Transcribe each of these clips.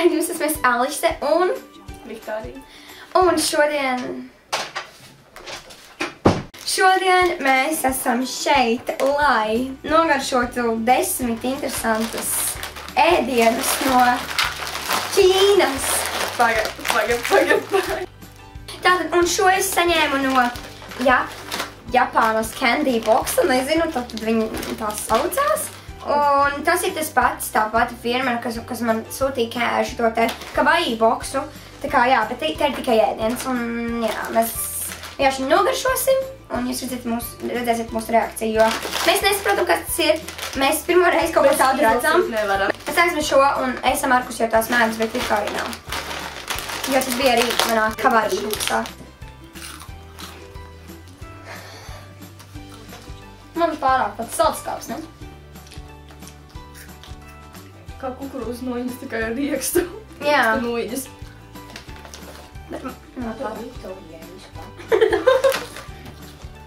Sveicinājumus, esmu es Alise un Viktorija. Un šodien mēs esam šeit, lai nogaršotu 10 interesantus ēdienus no Ķīnas. Pagad. Tātad, un šo es saņēmu no Japānas Candy Boxa, nezinu, tad viņi tās saucās. Un tas ir tas pats, tā pati firma, kas man sūtīja kēžu to te kawaii boksu. Tā kā jā, bet te ir tikai ēdiens. Un jā, mēs vienkārši nogaršosim un jūs redzēsiet mūsu reakciju, jo mēs nesaprotam, kas tas ir. Mēs pirmo reizi kaut ko tādu redzam. Mēs aizmēs šo un esam Markus jau tās mēdus, bet Viktorija nav. Jo tas bija arī manā kawaii boksā. Man pārāk tāds saldskāps, ne? Kā kukurūzu noiņas, tikai ar riekstu. Jā. Noiņas. Bet Tā Viktorija vispār.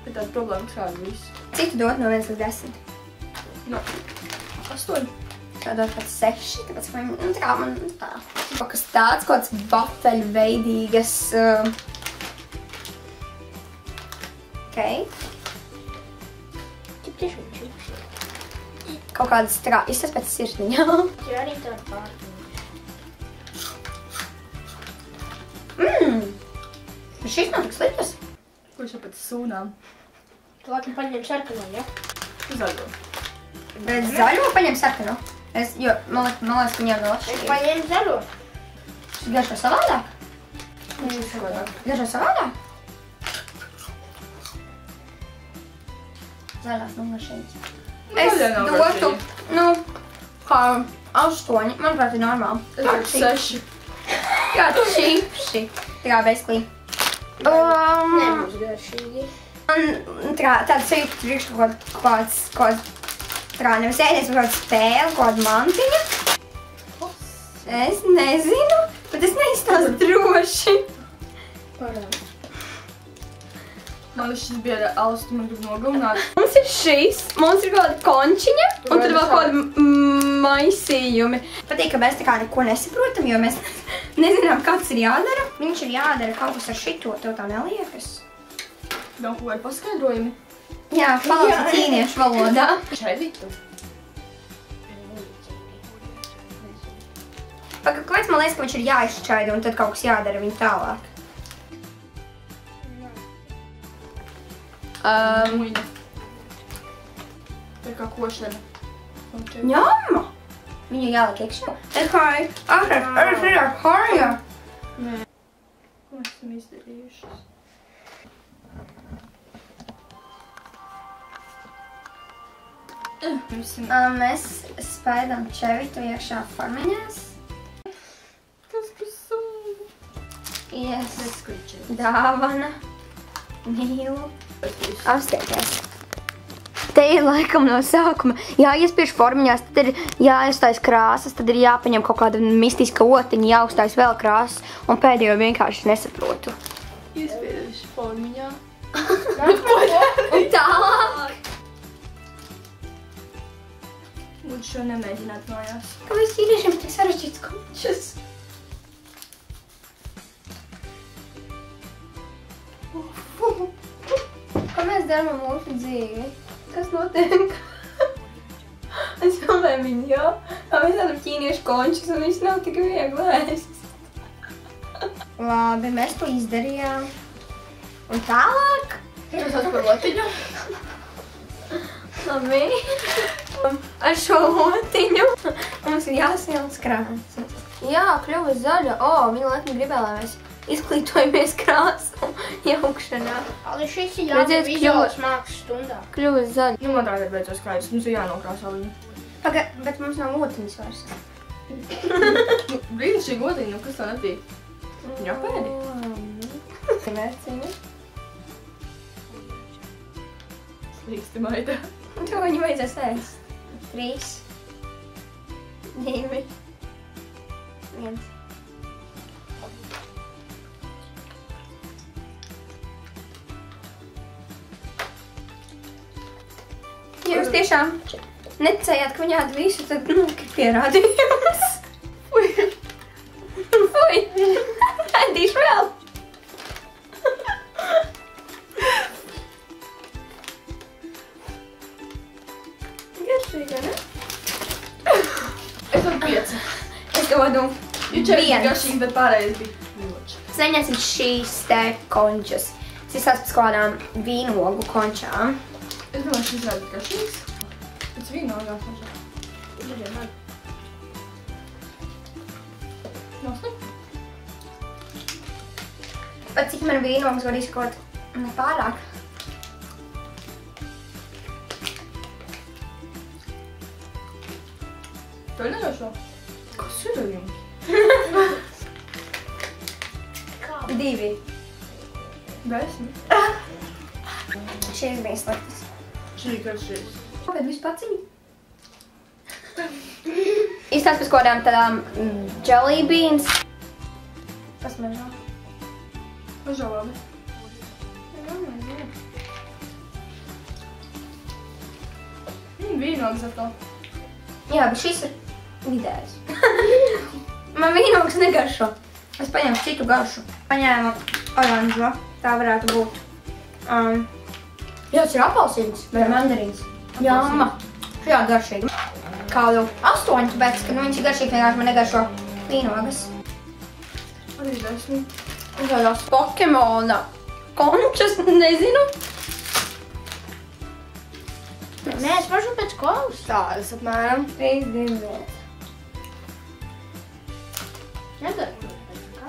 Bet tāda problēma kāda visu. cik tu dod no 1 līdz 10? No, 8. Tā dod pat 6, tāpēc, ka man, tā kā man tā. Kaut kas tāds, kaut kāds vafeļu veidīgas. Okay. Kaut kādas izsas pēc sirsniņām. Ir arī tāda pārtiņa. Šis nav tik sliktas. Kurš jau pēc sūnām? Tu laikam paņem sarkano, ja? Zaļo. Bet zaļo paņem sarkano. Jo, man liekas, ka viņam nav Es atšķirība. paņēmu zaļo. Šis garšo savādāk? Garšo savādāk? Zaļās nav garšīgas. Es Zaļā nav dotu, garšīga. kā 8, manuprāt, ir normāli. Es dotu 6. Jā, čipši. Tā kā basically. Nebūs garšīgi. Man tāda sajūta, ka tur ir kaut kāds, tā kā nevis ēdiens, bet kaut kāda spēle, kaut kāda mantiņa. Es nezinu, bet es neizstāstu droši. Parādi. Man šis bija ar alstu, man grib nogalināt. Mums ir šis, mums ir kaut kāda končiņa, un tad vēl kaut kāda maisījumi. Patīk, ka mēs tā kā neko nesaprotam, jo mēs nezinām, kā tas ir jādara. Viņš ir jādara kaut kas ar šito, tev tā neliekas. Vēl kaut kādi paskaidrojumi. Jā, palausa ķīniešu valodā. Čevitu. Kāpēc man liekas, ka viņš ir jāizšķaida un tad kaut kas jādara viņu tālāk? Muļņa. Tā kā košana. Ņama! Viņu jāliek iekšā. Es ir ar hārja. Nē. Ko esam izdarījušas? Mēs spaidām čevitu iekšā formiņās. Kas par sūnu? Dāvana. Mīlu. Apstieties. Te ir laikam no sākuma jāiespiež formiņās, tad ir jāiestājas krāsas, tad ir jāpaņem kaut kāda mistiska otiņa, jāuzstājas vēl krāsas, un pēdējo vienkārši nesaprotu. Iespieduši formiņā. Un tālāk. Lūdzu šo nemēģināt mājās. Kāpēc ķīniešiem ir tik sarežģīts končas? Ko mēs darām ar mūsu dzīvi? Kas notiek? Es domāju viņu, jā. Mēs tādam ķīniešu končus un viņš nav tik viegli ēst. Labi, mēs to izdarījām. Un tālāk? Tas sauc par otiņu. Labi. Ar šo otiņu mums ir jāsajauc krāsas. Jā, kļuva zaļa. Viņa laikam gribēja, lai mēs izklītojamies krāsu jaukšanā. Ali šis ir Redziet, jābūt vizuālas mākslas stundā. Kļuva zaļa. Nu, man tagad beidzot skaidrs. Mums ir jānokrāsā viņu. Bet mums nav otiņas vairs. Brīnišķīgi otiņi, nu kas tā netīk? Viņa apēdi. Mērciņa. Slīksti maida. To viņu vajadzēs ēst. 3, 2, 1. Ja jūs tiešām neticējāt, ka viņi ēd visu, tad, ir pierādījums. Fui! Ēdīšu vēl! Garšīga, ne? Es dodu 5. Es dodu Jo 4 bija 1. garšīgi, bet pārējais bija ļoti. Es neņemsim šīs te končas. Es izsācu pēc kādām vīnogu končām. Es domāju, šis varētu būt garšīgs. Pēc vīnogā končā. Nosniegt? Pat cik man vīnogas var izkot nepārāk. Tev nedošu? Kas ir ar jums? 2. 10. Šīs bija sliktas. Šī ir garšīgs. Kāpēc viss paciņi? Izstāst pēc kādām tādām jelly beans. Kas man žēl? Mažā labi. Vīnogas atkal. Jā, bet šis ir vidējs. Man vīnogas negaršo. Es paņēmu citu garšu. Paņēmu oranžo. Tā varētu būt. Jā, tas ir apelsīns vai mandarīns. Jāma. Šajā garšīgi. Kādu 8, tāpēc, ka viņš ir garšīgi, vienkārši man negaršo vīnogas. Arī 10. Un tādās Pokemona končas, nezinu. Nē, es pašu pēc kolas. Tādas apmēram. 3, 2, 1. Negaršo pēc kā.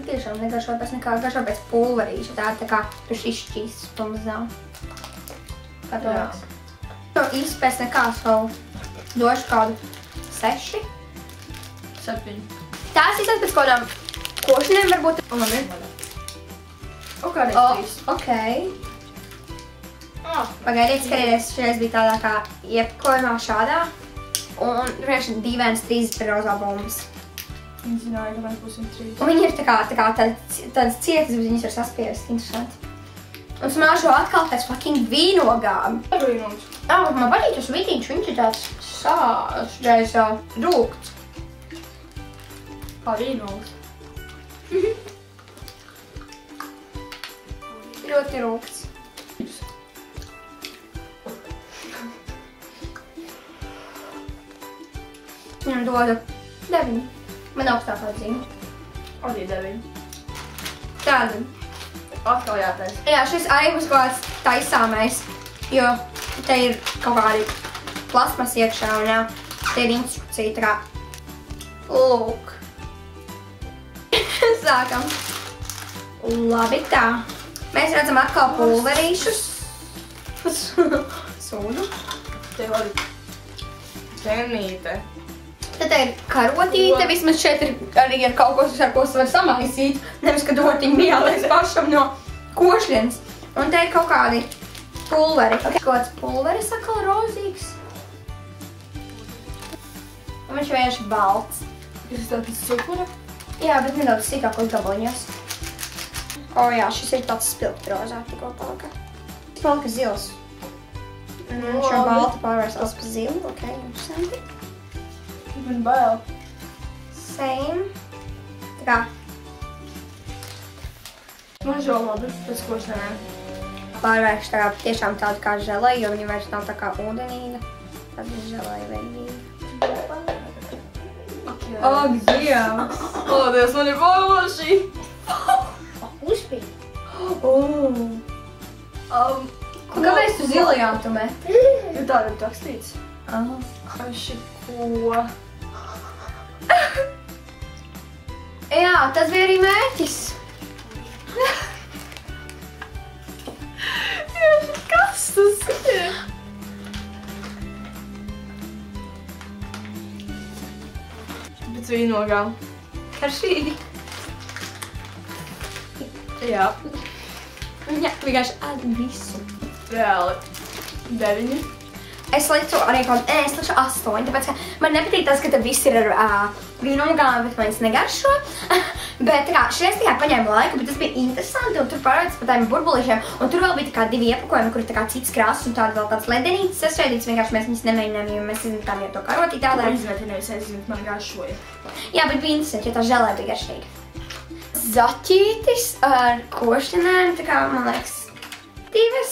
Tiešām negaršo pēc nekā, garšo pēc pulverīša. Tā ir tā kā šķīsts pamazām. Kā to liekas? To īsti pēc nekā savu došu kādu 6. 7. Tās izsaka pēc kādām košaniem varbūt. Un labi. Un kā O, reiz 3. ok. Pagaidiet, skatieties, šreiz bija tādā kā iepakojumā šādā. Un vienkārši dīvains 3 rozā bumbas. Viņi zināja, ka mēs būsim 3. Un viņi ir tā kā tādas cietas, bet viņas var saspiest. Interesanti. Un smāžo atkal pēc fucking vīnogām. Ar vīnogas. Jā, bet man patīk tas vitiņš, viņš ir tāds sāžģais rūkts. Kā vīnogas. Ļoti rūkts. Un dodu 9. Man augstākā zīme. Arī 9. Tāda. Atkal jātais. Jā, šis arī būs kaut kāds taisāmais, jo te ir kaut kādi plasmas iekšā un jā, te ir instrukcija tā kā. Lūk. Sākam. Labi tā. Mēs redzam atkal pulverīšus. Sūdu. Tev arī cenīte. Tad ir karotīte, vismaz šeit ir arī ar kaut ko, ar ko var samaisīt. Nevis, ka dortiņi bijātais pašam no košļienes. Un te ir kaut kādi pulveri. Kaut kāds pulveris atkal rozīgs. Un viņš vienkārši balts. Ir tāds cukura? Jā, bet nedaudz sīkākos gabaliņos. O jā, šis ir tāds spilgt rozā, tikko palika. Palika zils. Šo baltu pārvērstās pa zilu, ok, interesanti. Man bail. Same. Tā kā Mažā labi pēc košanām. pārvērš tā kā tiešām tādu kā želeju, jo viņa vairs nav tā kā ūdenīga. Tāda želeja veidīga. Ak, Dievs! O, Dievs, man ir bološi! Uzpīd. Kāpēc tu zilajām tu met? Jo tā ir rakstīts. Aši ko? Jā, tas bija arī mērķis. Kas tas ir? Pēc vīnogām. Karšīgi. Jā, Jā, vienkārši ēd visu. reāli. 9. Es licu arī kaut kādu, es licu 8, tāpēc, ka man nepatīk tas, ka te viss ir ar vīnogām, bet man es negaršo. Bet tā kā šreiz tikai paņēma laiku, bet tas bija interesanti, un tur parādās par tādiem burbulīšiem, un tur vēl bija tā kā 2 iepakojumi, kur ir tā kā citas krāsas un tāda vēl tāds ledenītis sasraidīts, vienkārši mēs viņas nemēģinām, jo mēs izmetām jau to karotī tādā. Izmeti nevis aizmet, man garšoja. Jā, bet bija interesanti, jo tā žēlē bija garšīga. Zaķītis ar košanēm, tā kā, man liekas, 2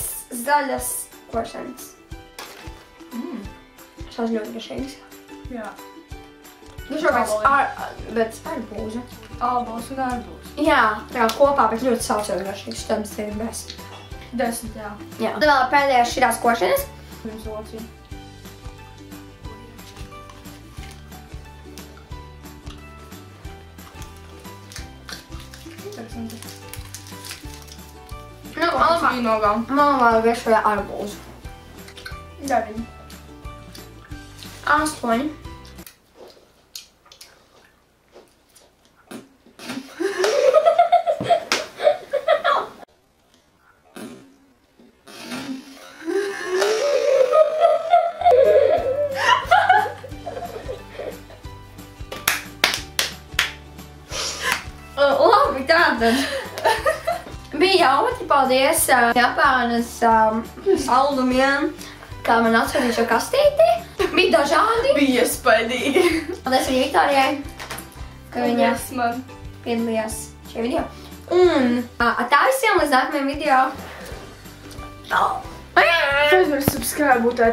zaļas košanas. Šās ļoti garšīgas. Jā. Nu šoreiz bet arbūzu. Albals un arbūs. Jā, tā kā kopā, bet ļoti saucot garšīgs, tad ir best. 10, jā. Jā. Tad vēl pēdējās šitās košanas. Pirms locī. Interesanti. Nu, man vēl garšoja arbūzu. 9. 8. Labi, tātad. Bija jautri, paldies Japānas saldumiem, kā man atsūtīja šo kastīti. Bija dažādi. Bija iespaidīgi. Paldies arī Viktorijai, ka viņa man. piedalījās šajā video. Un tā visiem līdz nākamajam video. Aizmirst subscribe, būt